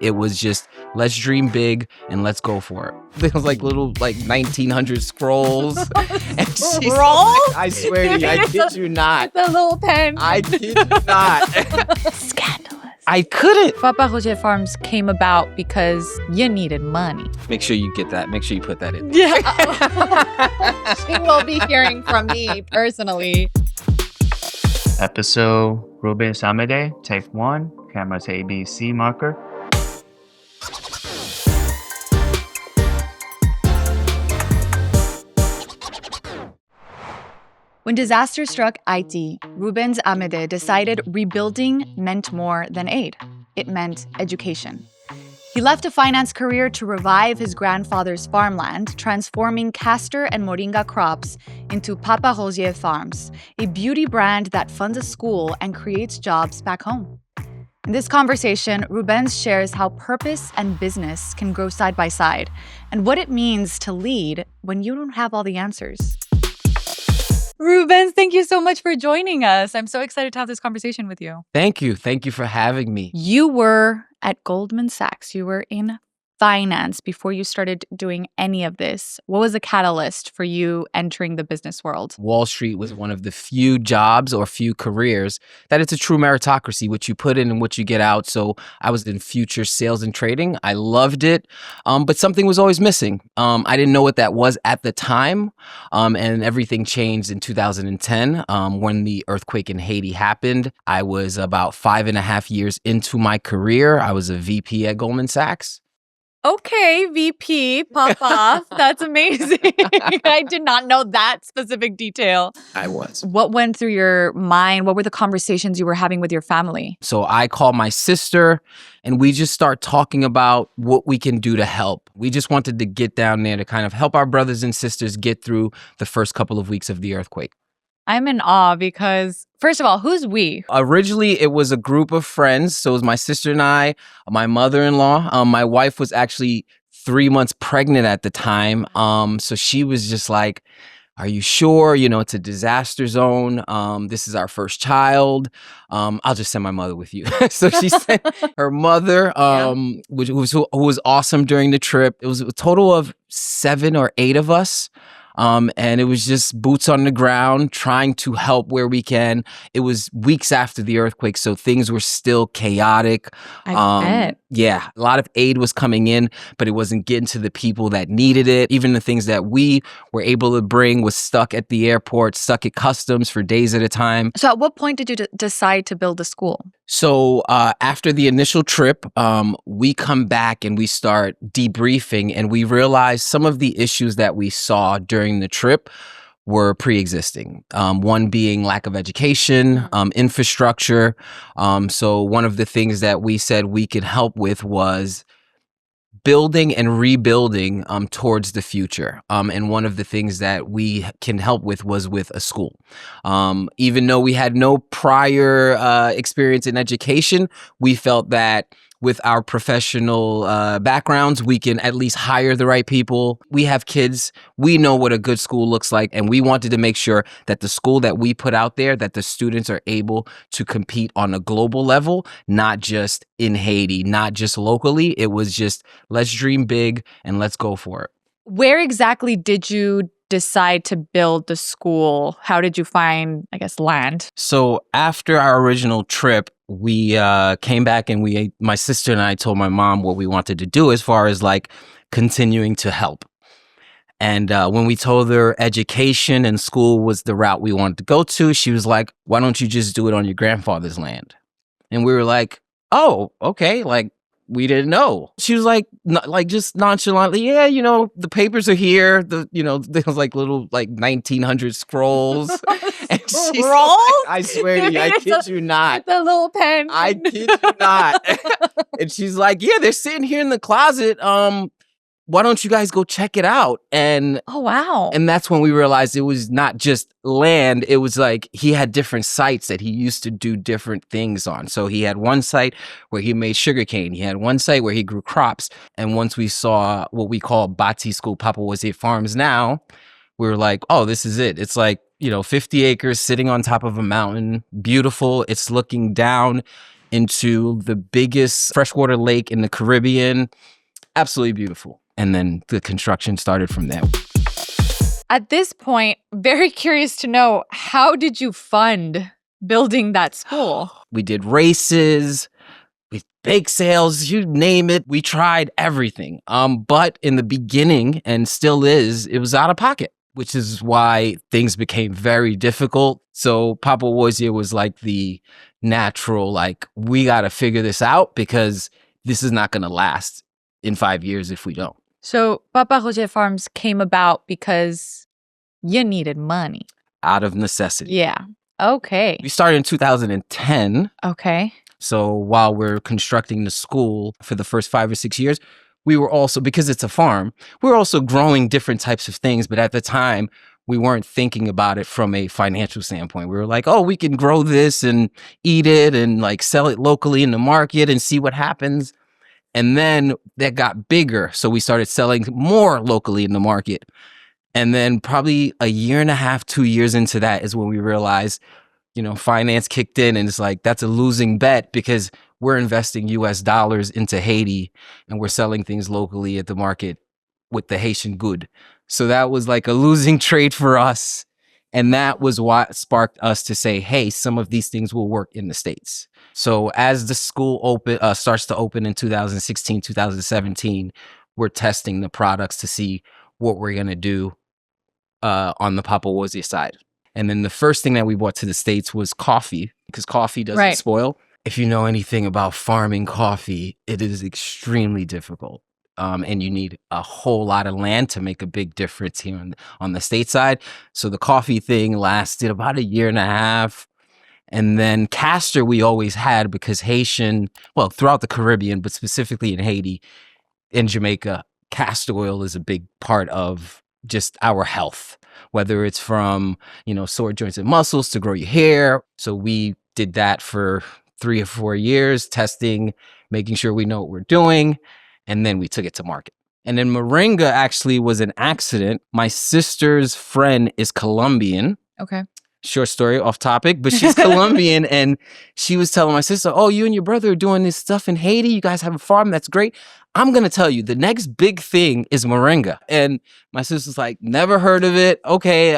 It was just, let's dream big and let's go for it. There was like little 1900 scrolls. And Scrolls? I swear to you, I kid you not. The little pen. I kid you not. Scandalous. I couldn't. Papa Rozier Farms came about because you needed money. Make sure you get that. Make sure you put that in. Yeah. She will be hearing from me personally. Episode Rubens Amedee, take 1, cameras ABC marker. When disaster struck Haiti, Rubens Amedee decided rebuilding meant more than aid. It meant education. He left a finance career to revive his grandfather's farmland, transforming castor and moringa crops into Papa Rozier Farms, a beauty brand that funds a school and creates jobs back home. In this conversation, Rubens shares how purpose and business can grow side by side, and what it means to lead when you don't have all the answers. Rubens, thank you so much for joining us. I'm so excited to have this conversation with you. Thank you. Thank you for having me. You were at Goldman Sachs. You were in finance before you started doing any of this. What was the catalyst for you entering the business world? Wall Street was one of the few jobs or few careers that it's a true meritocracy, what you put in and what you get out. So I was in future sales and trading. I loved it, but something was always missing. I didn't know what that was at the time, and everything changed in 2010 when the earthquake in Haiti happened. I was about 5.5 years into my career. I was a VP at Goldman Sachs. Okay, VP, Papa. That's amazing. I did not know that specific detail. I was. What went through your mind? What were the conversations you were having with your family? So I called my sister and we just start talking about what we can do to help. We just wanted to get down there to kind of help our brothers and sisters get through the first couple of weeks of the earthquake. I'm in awe because, first of all, who's we? Originally, it was a group of friends. So it was my sister and I, my mother-in-law. My wife was actually 3 months pregnant at the time. So she was just like, are you sure? You know, it's a disaster zone. This is our first child. I'll just send my mother with you. So she sent her mother, who was awesome during the trip. It was a total of 7 or 8 of us. And it was just boots on the ground, trying to help where we can. It was weeks after the earthquake, so things were still chaotic. I bet. Yeah, a lot of aid was coming in, but it wasn't getting to the people that needed it. Even the things that we were able to bring was stuck at the airport, stuck at customs for days at a time. So at what point did you decide to build a school? So after the initial trip, we come back and we start debriefing, and we realize some of the issues that we saw during the trip were pre-existing. One being lack of education, infrastructure. So one of the things that we said we could help with was building and rebuilding towards the future. And one of the things that we can help with was with a school. Even though we had no prior experience in education, we felt that with our professional backgrounds, we can at least hire the right people. We have kids. We know what a good school looks like. And we wanted to make sure that the school that we put out there, that the students are able to compete on a global level, not just in Haiti, not just locally. It was just, let's dream big and let's go for it. Where exactly did you decide to build the school? How did you find, land? So after our original trip, we came back and my sister and I told my mom what we wanted to do as far as continuing to help. And when we told her education and school was the route we wanted to go to, she was like, why don't you just do it on your grandfather's land? And we were like, oh, okay. We didn't know. She was just nonchalantly, yeah, the papers are here. There was little 1900 scrolls. And she's I swear to you, I kid you not. The little pen. I kid you not. And she's like, yeah, they're sitting here in the closet. Why don't you guys go check it out? And oh, wow. And that's when we realized it was not just land. It was he had different sites that he used to do different things on. So he had one site where he made sugarcane. He had one site where he grew crops. And once we saw what we call Bati School, Papa Rozier Farms now, we were like, oh, this is it. It's 50 acres sitting on top of a mountain. Beautiful. It's looking down into the biggest freshwater lake in the Caribbean. Absolutely beautiful. And then the construction started from there. At this point, very curious to know, how did you fund building that school? We did races, with bake sales, you name it. We tried everything. But in the beginning, and still is, it was out of pocket, which is why things became very difficult. So Papa Rozier was like the natural, like, we got to figure this out because this is not going to last in 5 years if we don't. So Papa Rozier Farms came about because you needed money. Out of necessity. Yeah. Okay. We started in 2010. Okay. So while we're constructing the school for the first 5 or 6 years, we were also, because it's a farm, we were also growing different types of things. But at the time, we weren't thinking about it from a financial standpoint. We were like, oh, we can grow this and eat it and like sell it locally in the market and see what happens. And then that got bigger. So we started selling more locally in the market. And then probably a year and a half, 2 years into that is when we realized, finance kicked in, and it's like, that's a losing bet because we're investing US dollars into Haiti and we're selling things locally at the market with the Haitian good. So that was like a losing trade for us. And that was what sparked us to say, hey, some of these things will work in the States. So as the school starts to open in 2016, 2017, we're testing the products to see what we're going to do on the Papa Rozier side. And then the first thing that we brought to the States was coffee, because coffee doesn't spoil. If you know anything about farming coffee, it is extremely difficult. And you need a whole lot of land to make a big difference here on the state side. So the coffee thing lasted about a year and a half. And then castor we always had because throughout the Caribbean, but specifically in Haiti, in Jamaica, castor oil is a big part of just our health, whether it's from, sore joints and muscles to grow your hair. So we did that for 3 or 4 years, testing, making sure we know what we're doing. And then we took it to market. And then moringa actually was an accident. My sister's friend is Colombian. Okay. Short story, off topic, but she's Colombian. And she was telling my sister, oh, you and your brother are doing this stuff in Haiti. You guys have a farm. That's great. I'm going to tell you, the next big thing is moringa. And my sister's like, never heard of it. Okay,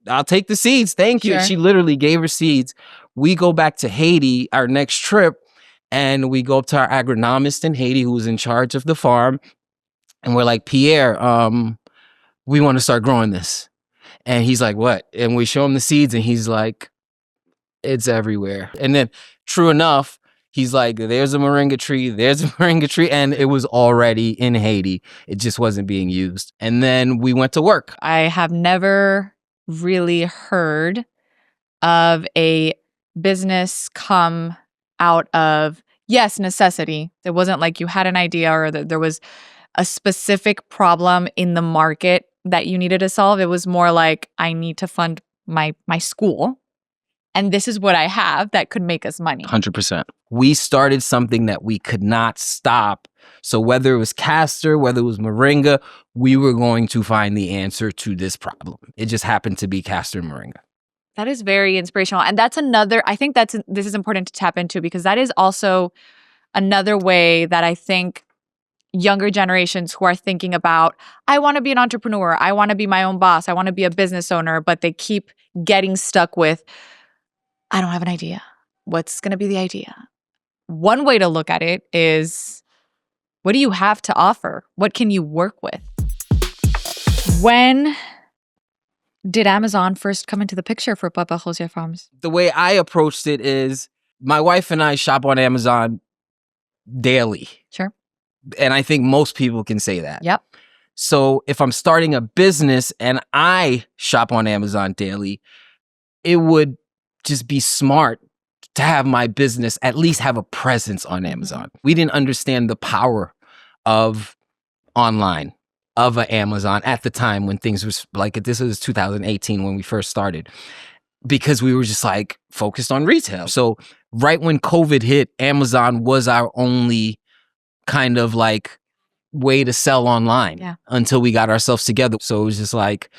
I'll take the seeds. Thank you. Sure. She literally gave her seeds. We go back to Haiti, our next trip, and we go up to our agronomist in Haiti who was in charge of the farm. And we're like, Pierre, we want to start growing this. And he's like, what? And we show him the seeds and he's like, it's everywhere. And then true enough, he's like, there's a moringa tree, and it was already in Haiti. It just wasn't being used. And then we went to work. I have never really heard of a business come out of, yes, necessity. It wasn't like you had an idea or that there was a specific problem in the market that you needed to solve. It was more like, I need to fund my school. And this is what I have that could make us money. 100%. We started something that we could not stop. So whether it was castor, whether it was moringa, we were going to find the answer to this problem. It just happened to be castor and moringa. That is very inspirational. And that's this is important to tap into, because that is also another way that I think younger generations who are thinking about, I want to be an entrepreneur, I want to be my own boss, I want to be a business owner, but they keep getting stuck with, I don't have an idea. What's going to be the idea? One way to look at it is, what do you have to offer? What can you work with? When did Amazon first come into the picture for Papa Rozier Farms? The way I approached it is, my wife and I shop on Amazon daily. Sure. And I think most people can say that. Yep. So if I'm starting a business and I shop on Amazon daily, it would just be smart to have my business at least have a presence on Amazon. We didn't understand the power of online, of an Amazon at the time when things was like, this was 2018 when we first started, because we were just like focused on retail. So right when COVID hit, Amazon was our only kind of like way to sell online until we got ourselves together. So it was just like,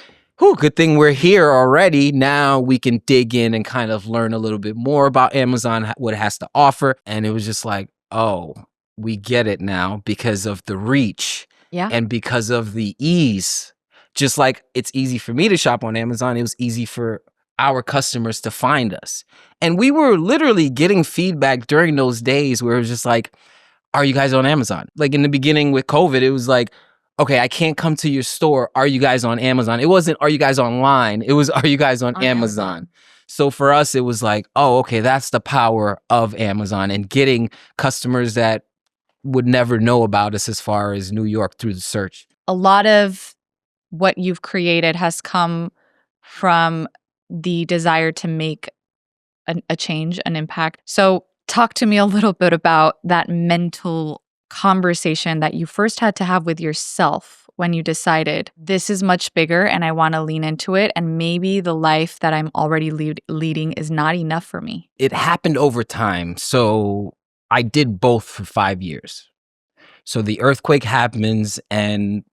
whew, good thing we're here already. Now we can dig in and kind of learn a little bit more about Amazon, what it has to offer. And it was just like, oh, we get it now because of the reach and because of the ease. Just like it's easy for me to shop on Amazon, it was easy for our customers to find us. And we were literally getting feedback during those days where it was just like, are you guys on Amazon? Like in the beginning with COVID, it was like, okay, I can't come to your store. Are you guys on Amazon? It wasn't, are you guys online? It was, are you guys on Amazon? So for us, it was like, oh, okay, that's the power of Amazon and getting customers that would never know about us as far as New York through the search. A lot of what you've created has come from the desire to make a change, an impact. So talk to me a little bit about that mental conversation that you first had to have with yourself when you decided this is much bigger and I want to lean into it, and maybe the life that I'm already leading is not enough for me. It happened over time. So I did both for 5 years. So the earthquake happens and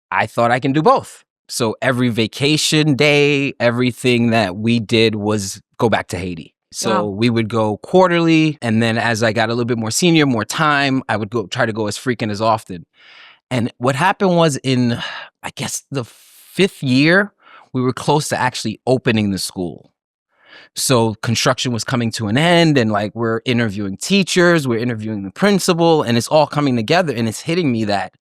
I thought I can do both. So every vacation day, everything that we did was go back to Haiti. So we would go quarterly. And then as I got a little bit more senior, more time, I would try to go as frequent as often. And what happened was in, I guess, the 5th year, we were close to actually opening the school. So construction was coming to an end and like we're interviewing teachers, we're interviewing the principal, and it's all coming together. And it's hitting me that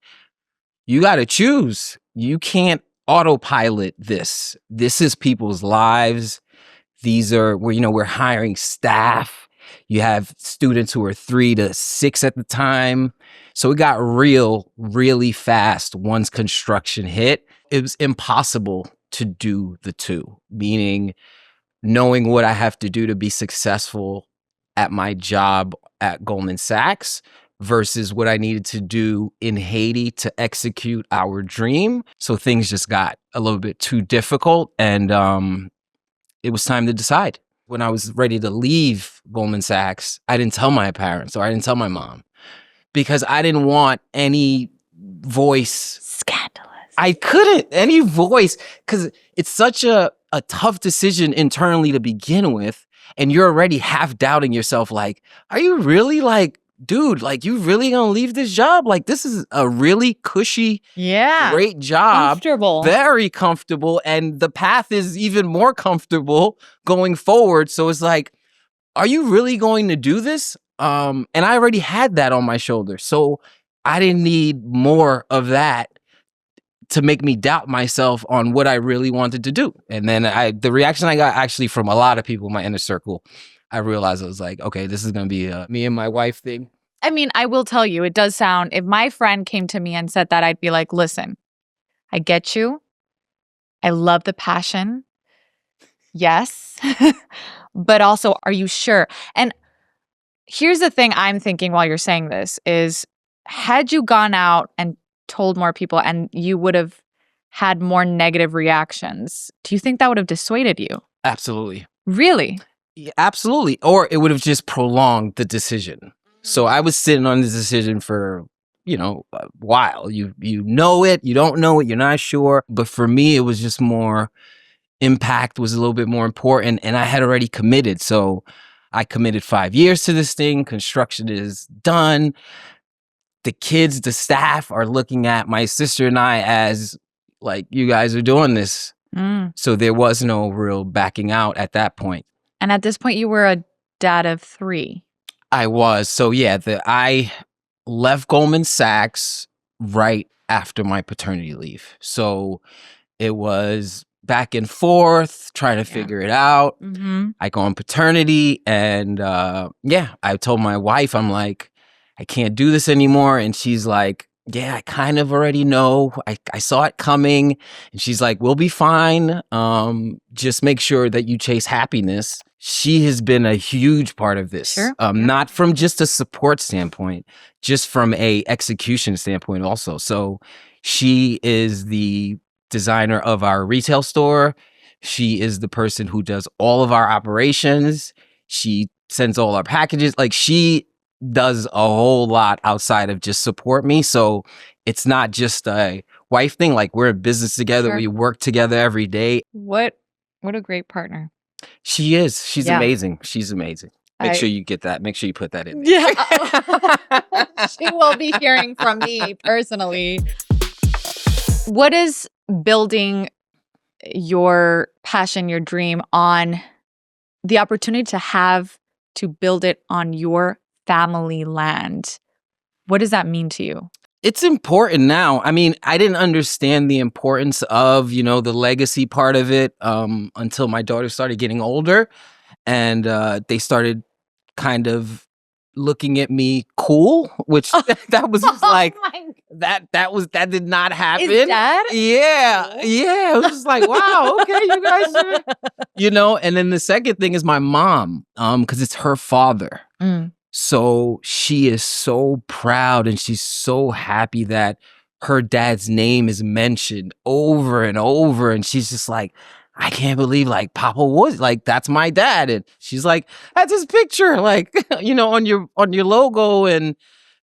you got to choose. You can't autopilot this. This is people's lives. These are where, we're hiring staff. You have students who are 3 to 6 at the time. So it got real, really fast once construction hit. It was impossible to do the two, meaning knowing what I have to do to be successful at my job at Goldman Sachs versus what I needed to do in Haiti to execute our dream. So things just got a little bit too difficult, and it was time to decide. When I was ready to leave Goldman Sachs, I didn't tell my parents or I didn't tell my mom because I didn't want any voice. Scandalous. I couldn't, any voice, because it's such a tough decision internally to begin with. And you're already half doubting yourself. Like, are you really like, dude, like you really gonna leave this job? Like this is a really cushy, great job. Comfortable. Very comfortable. And the path is even more comfortable going forward. So it's like, are you really going to do this? And I already had that on my shoulder. So I didn't need more of that to make me doubt myself on what I really wanted to do. And then the reaction I got actually from a lot of people in my inner circle, I realized I was like, okay, this is going to be a me and my wife thing. I mean, I will tell you, it does sound, if my friend came to me and said that, I'd be like, listen, I get you. I love the passion. Yes. But also, are you sure? And here's the thing I'm thinking while you're saying this is, had you gone out and told more people and you would have had more negative reactions, do you think that would have dissuaded you? Absolutely. Really? Yeah, absolutely. Or it would have just prolonged the decision. So I was sitting on this decision for, a while. You know it, you don't know it, you're not sure. But for me, it was just more, impact was a little bit more important. And I had already committed. So I committed 5 years to this thing. Construction is done. The kids, the staff are looking at my sister and I as like, you guys are doing this. So there was no real backing out at that point. And at this point, you were a dad of 3. I was. So yeah, I left Goldman Sachs right after my paternity leave. So it was back and forth, trying to figure it out. I go on paternity and I told my wife, I'm like, I can't do this anymore. And she's like, yeah, I kind of already know. I saw it coming. And she's like, we'll be fine. Just make sure that you chase happiness. She has been a huge part of this. Sure. Not from just a support standpoint, just from a execution standpoint also. So she is the designer of our retail store. She is the person who does all of our operations. She sends all our packages. Like she does a whole lot outside of just support me. So it's not just wife thing. Like we're in business together. Sure. We work together every day. What a great partner. She is. She's Yeah. amazing. She's amazing. Make sure you get that. Make sure you put that in there. Yeah. She will be hearing from me personally. What is building your passion, your dream on the opportunity to build it on your family land? What does that mean to you? It's important now. I mean, I didn't understand the importance of, the legacy part of it until my daughter started getting older, and they started kind of looking at me cool, which that was just like that did not happen. Is Dad? Yeah. It was just like, wow, okay, you guys are, and then the second thing is my mom, because it's her father. So she is so proud and she's so happy that her dad's name is mentioned over and over. And she's just like, I can't believe like Papa was like, that's my dad. And she's like, that's his picture, like, on your logo. And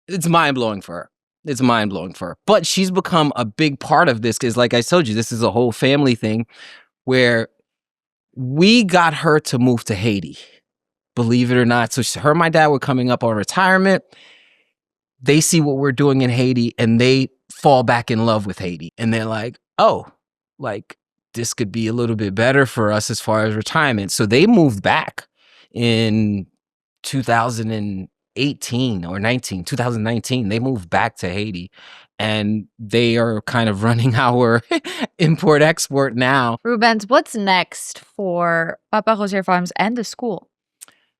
it's mind blowing for her. It's mind blowing for her. But she's become a big part of this because, like I told you, this is a whole family thing where we got her to move to Haiti. Believe it or not. So her and my dad were coming up on retirement. They see what we're doing in Haiti and they fall back in love with Haiti. And they're like, oh, like this could be a little bit better for us as far as retirement. So they moved back in 2018 or 2019. They moved back to Haiti and they are kind of running our import-export now. Rubens, what's next for Papa Rozier Farms and the school?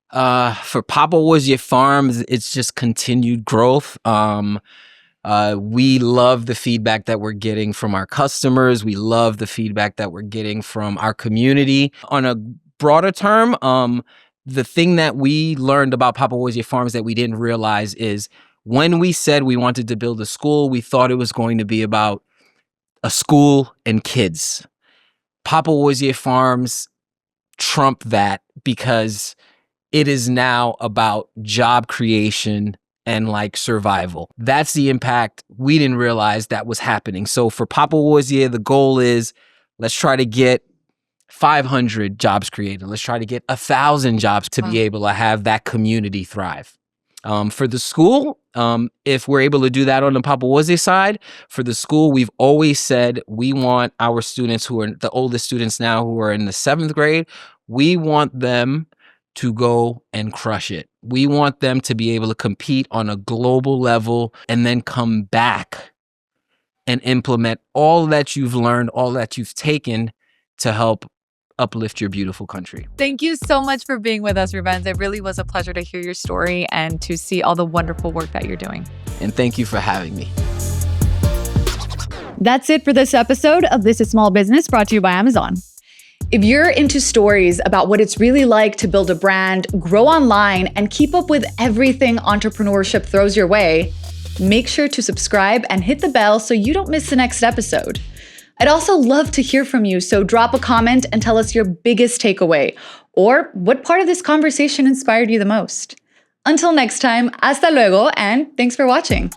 For Papa Rozier Farms, it's just continued growth. We love the feedback that we're getting from our customers. We love the feedback that we're getting from our community. On a broader term, the thing that we learned about Papa Rozier Farms that we didn't realize is when we said we wanted to build a school, we thought it was going to be about a school and kids. Papa Rozier Farms trumped that because it is now about job creation and like survival. That's the impact we didn't realize that was happening. So for Papa Rozier, the goal is let's try to get 500 jobs created. Let's try to get 1,000 jobs to be able to have that community thrive. For the school, if we're able to do that on the Papa Rozier side, for the school, we've always said we want our students who are the oldest students now who are in the 7th grade, we want them to go and crush it. We want them to be able to compete on a global level and then come back and implement all that you've learned, all that you've taken to help uplift your beautiful country. Thank you so much for being with us, Rubens. It really was a pleasure to hear your story and to see all the wonderful work that you're doing. And thank you for having me. That's it for this episode of This is Small Business, brought to you by Amazon. If you're into stories about what it's really like to build a brand, grow online, and keep up with everything entrepreneurship throws your way, make sure to subscribe and hit the bell so you don't miss the next episode. I'd also love to hear from you, so drop a comment and tell us your biggest takeaway or what part of this conversation inspired you the most. Until next time, hasta luego, and thanks for watching.